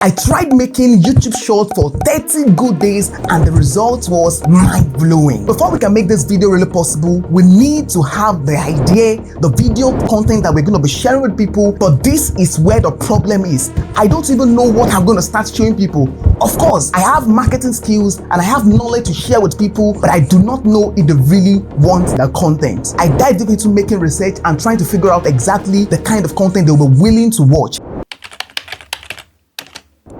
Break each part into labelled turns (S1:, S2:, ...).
S1: I tried making YouTube Shorts for 30 good days and the result was mind-blowing. Before we can make this video really possible, we need to have the idea, the video content that we're going to be sharing with people, but this is where the problem is. I don't even know what I'm going to start showing people. Of course, I have marketing skills and I have knowledge to share with people, but I do not know if they really want the content. I dive deep into making research and trying to figure out exactly the kind of content they'll be willing to watch.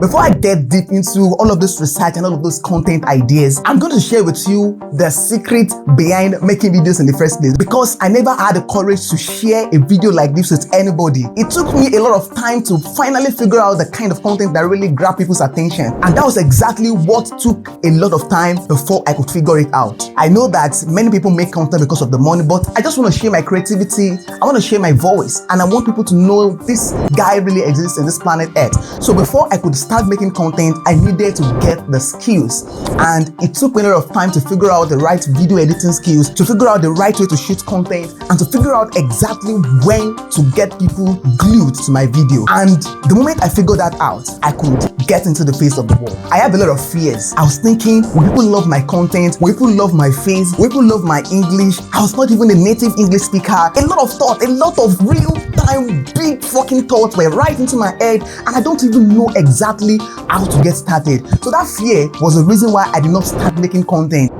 S1: Before I get deep into all of this research and all of those content ideas, I'm going to share with you the secret behind making videos in the first place, because I never had the courage to share a video like this with anybody. It took me a lot of time to finally figure out the kind of content that really grabbed people's attention, and that was exactly what took a lot of time before I could figure it out. I know that many people make content because of the money, but I just want to share my creativity, I want to share my voice, and I want people to know this guy really exists in this planet Earth. So before I could start making content, I needed to get the skills, and it took me a lot of time to figure out the right video editing skills, to figure out the right way to shoot content, and to figure out exactly when to get people glued to my video. And the moment I figured that out, I could get into the face of the world. I have a lot of fears. I was thinking, will people love my content? Will people love my face? Will people love my English? I was not even a native English speaker. A lot of thought, a lot of real time, big fucking thoughts were right into my head, and I don't even know exactly how to get started. So that fear was the reason why I did not start making content.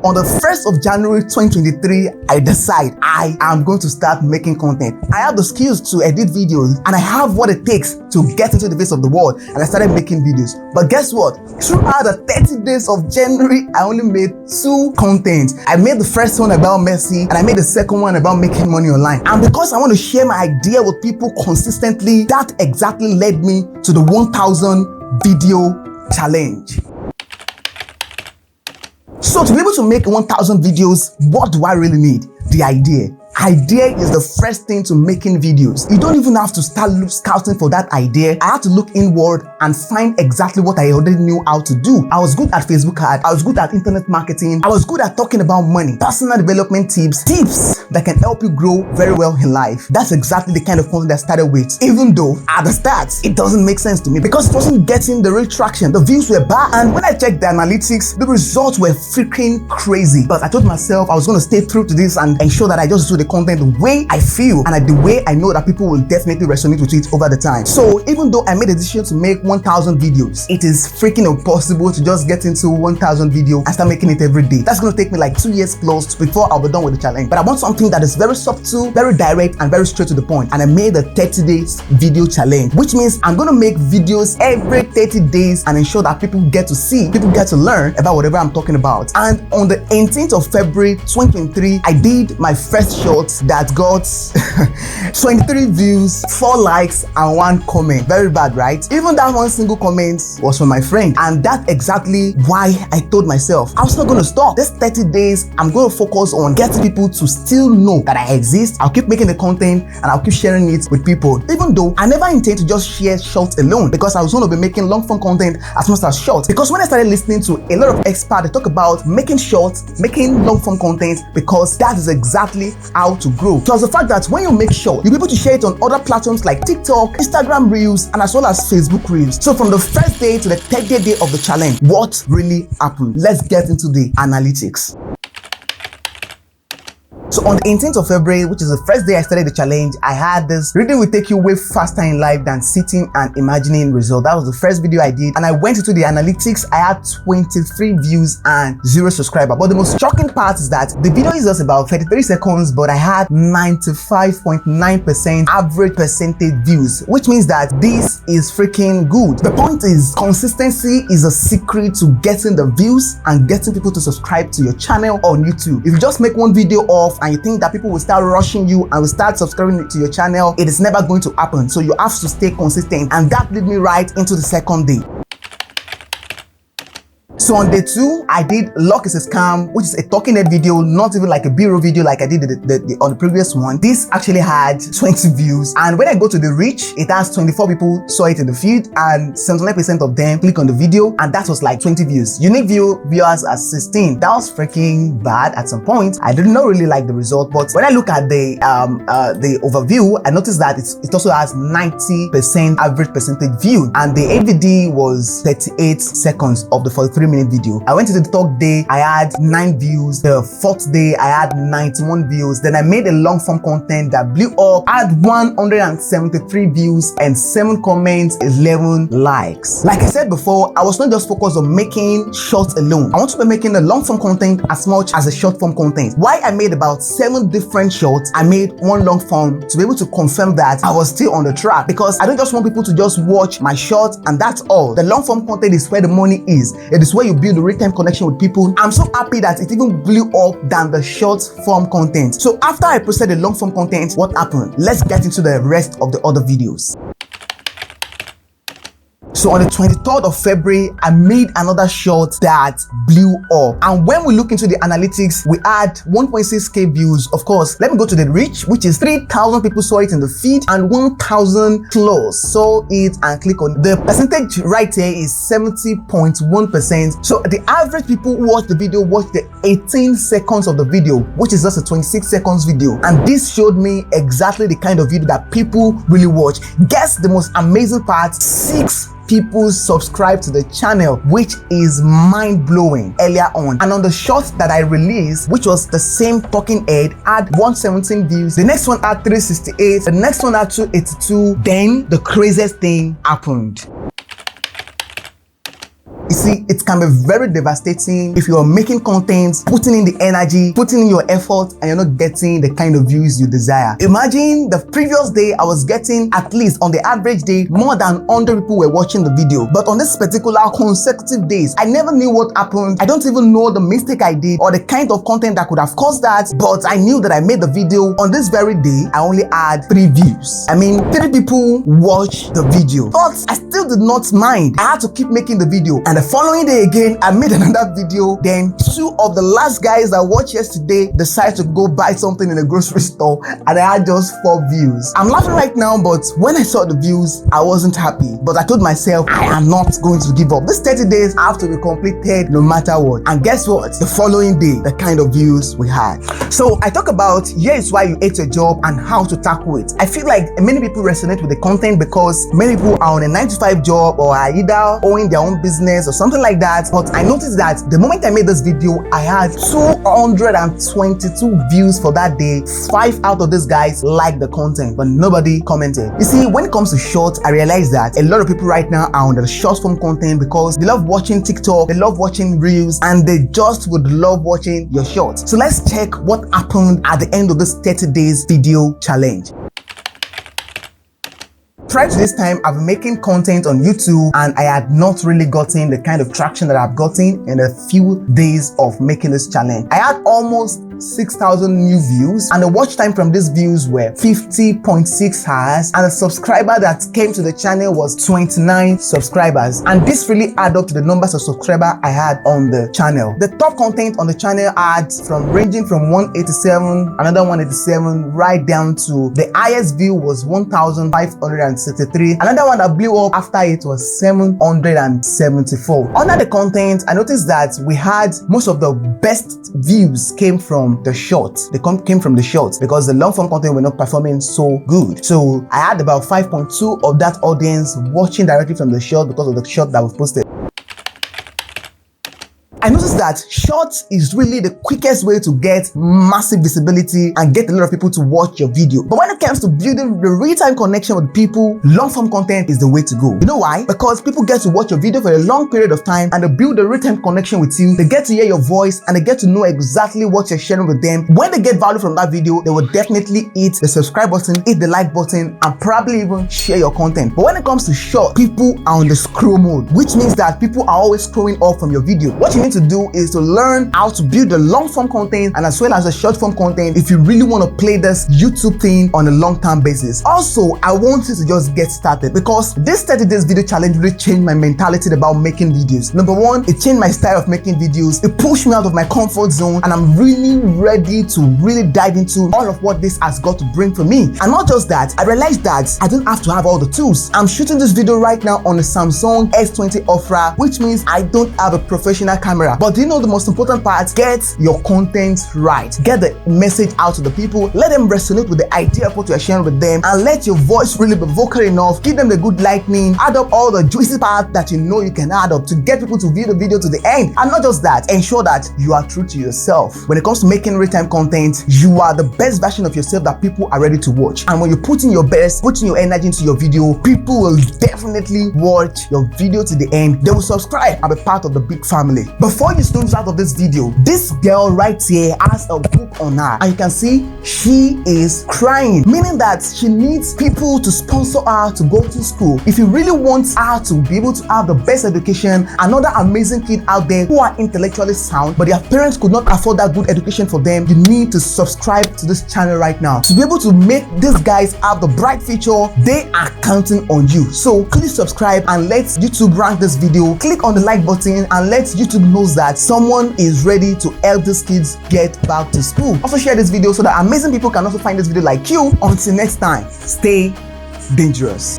S1: On the 1st of January 2023, I decide I am going to start making content. I have the skills to edit videos and I have what it takes to get into the face of the world, and I started making videos. But guess what? Throughout the 30 days of January, I only made 2 contents. I made the first one about Messi and I made the second one about making money online. And because I want to share my idea with people consistently, that exactly led me to the 1000 video challenge. So to be able to make 1000 videos, what do I really need? The idea. Idea is the first thing to making videos. You don't even have to start scouting for that idea. I had to look inward and find exactly what I already knew how to do. I was good at Facebook ads, I was good at internet marketing, I was good at talking about money, personal development tips that can help you grow very well in life. That's exactly the kind of content I started with, even though at the start it doesn't make sense to me because it wasn't getting the real traction. The views were bad, and when I checked the analytics, the results were freaking crazy. But I told myself I was going to stay true to this and ensure that I just do the content the way I feel and the way I know that people will definitely resonate with it over the time. So even though I made a decision to make 1000 videos, it is freaking impossible to just get into 1000 videos and start making it every day. That's going to take me like 2 years plus before I'll be done with the challenge. But I want something that is very subtle, very direct, and very straight to the point. And I made the 30 days video challenge, which means I'm going to make videos every 30 days and ensure that people get to see, people get to learn about whatever I'm talking about. And on the 18th of February 2023, I did my first short that got 23 views, 4 likes, and 1 comment. Very bad, right? Even that one single comment was from my friend, and that's exactly why I told myself I was not going to stop. This 30 days, I'm going to focus on getting people to still know that I exist. I'll keep making the content and I'll keep sharing it with people, even though I never intend to just share shorts alone, because I was going to be making long form content as much as short. Because when I started listening to a lot of experts, they talk about making shorts, making long form content, because that is exactly how to grow. Plus the fact that when you make short, you'll be able to share it on other platforms like TikTok, Instagram Reels, and as well as Facebook Reels. So from the first day to the 30th day of the challenge, what really happened? Let's get into the analytics. So on the 18th of February, which is the first day I started the challenge, I had this reading will take you way faster in life than sitting and imagining result. That was the first video I did, and I went into the analytics. I had 23 views and 0 subscribers. But the most shocking part is that the video is just about 33 seconds, but I had 95.9% average percentage views, which means that this is freaking good. The point is, consistency is a secret to getting the views and getting people to subscribe to your channel on YouTube. If you just make one video off and you think that people will start rushing you and will start subscribing to your channel, it is never going to happen. So you have to stay consistent, and that led me right into the second day. So on day 2, I did Luck is a Scam, which is a talking head video, not even like a B-roll video like I did on the previous one. This actually had 20 views, and when I go to the reach, it has 24 people saw it in the feed, and 79% of them click on the video, and that was like 20 views. Unique viewers are 16. That was freaking bad at some point. I did not really like the result, but when I look at the overview, I noticed that it also has 90% average percentage view, and the AVD was 38 seconds of the 43-minute video. I went to the third day, I had 9 views. The fourth day, I had 91 views. Then I made a long form content that blew up, had 173 views and 7 comments, 11 likes. Like I said before, I was not just focused on making shorts alone. I want to be making the long form content as much as the short form content. Why I made about 7 different shorts, I made one long form to be able to confirm that I was still on the track, because I don't just want people to just watch my shorts and that's all. The long form content is where the money is. It is where you build a real-time connection with people. I'm so happy that it even blew up than the short form content. So after I posted the long form content, what happened? Let's get into the rest of the other videos. So on the 23rd of February, I made another short that blew up. And when we look into the analytics, we had 1.6k views. Of course, let me go to the reach, which is 3,000 people saw it in the feed and 1,000 close saw it and click on it. The percentage right here is 70.1%. So the average people who watch the video watch the 18 seconds of the video, which is just a 26 seconds video. And this showed me exactly the kind of video that people really watch. Guess the most amazing part, 6 people subscribe to the channel, which is mind-blowing earlier on. And on the short that I released, which was the same talking head, had 117 views. The next one had 368. The next one had 282. Then the craziest thing happened. You see, it can be very devastating if you're making content, putting in the energy, putting in your effort, and you're not getting the kind of views you desire. Imagine the previous day, I was getting, at least on the average day, more than 100 people were watching the video. But on this particular consecutive days, I never knew what happened. I don't even know the mistake I did or the kind of content that could have caused that. But I knew that I made the video. On this very day, I only had 3 views. I mean, 3 people watched the video. But I still did not mind. I had to keep making the video. And the following day again, I made another video. Then 2 of the last guys that watched yesterday decided to go buy something in a grocery store, and I had just 4 views. I'm laughing right now, but when I saw the views, I wasn't happy. But I told myself, I am not going to give up. These 30 days have to be completed no matter what. And guess what? The following day, the kind of views we had. So I talk about here is why you hate your job and how to tackle it. I feel like many people resonate with the content because many people are on a 9-to-5 job or are either owning their own business or something like that. But I noticed that the moment I made this video, I had 222 views for that day. 5 out of these guys liked the content, but nobody commented. You see, when it comes to shorts, I realized that a lot of people right now are on the short form content because they love watching TikTok, they love watching reels, and they just would love watching your shorts. So let's check what happened at the end of this 30 days video challenge. Prior to this time, I've been making content on YouTube and I had not really gotten the kind of traction that I've gotten in a few days of making this challenge. I had almost 6,000 new views and the watch time from these views were 50.6 hours, and the subscriber that came to the channel was 29 subscribers, and this really added up to the numbers of subscribers I had on the channel. The top content on the channel had ranging from 187, another 187, right down to the highest view was 1,563. Another one that blew up after it was 774. Under the content, I noticed that we had most of the best views came from the shorts. They came from the shorts because the long form content were not performing so good. So I had about 5.2 of that audience watching directly from the short because of the short that we posted. I noticed that shorts is really the quickest way to get massive visibility and get a lot of people to watch your video. But when it comes to building the real-time connection with people, long-form content is the way to go. You know why? Because people get to watch your video for a long period of time and they build a real-time connection with you. They get to hear your voice and they get to know exactly what you're sharing with them. When they get value from that video, they will definitely hit the subscribe button, hit the like button, and probably even share your content. But when it comes to short, people are on the scroll mode, which means that people are always scrolling up from your video. What you need meant to do is to learn how to build the long form content and as well as the short form content if you really want to play this YouTube thing on a long-term basis. Also, I want you to just get started because this 30 days video challenge really changed my mentality about making videos. Number one, it changed my style of making videos. It pushed me out of my comfort zone and I'm really ready to really dive into all of what this has got to bring for me. And not just that, I realized that I don't have to have all the tools. I'm shooting this video right now on a Samsung S20 Ultra, which means I don't have a professional camera. But do you know the most important part? Get your content right. Get the message out to the people. Let them resonate with the idea of what you're sharing with them and let your voice really be vocal enough. Give them the good lightning. Add up all the juicy parts that you know you can add up to get people to view the video to the end. And not just that, ensure that you are true to yourself. When it comes to making real-time content, you are the best version of yourself that people are ready to watch. And when you put in your best, put in your energy into your video, people will definitely watch your video to the end. They will subscribe and be part of the big family. Before you snooze out of this video, this girl right here has a book on her and you can see she is crying, meaning that she needs people to sponsor her to go to school. If you really want her to be able to have the best education, another amazing kid out there who are intellectually sound but their parents could not afford that good education for them, you need to subscribe to this channel right now to be able to make these guys have the bright future. They are counting on you. So please subscribe and let YouTube rank this video. Click on the like button and let YouTube know that someone is ready to help these kids get back to school. Also share this video so that amazing people can also find this video like you. Until next time, stay dangerous.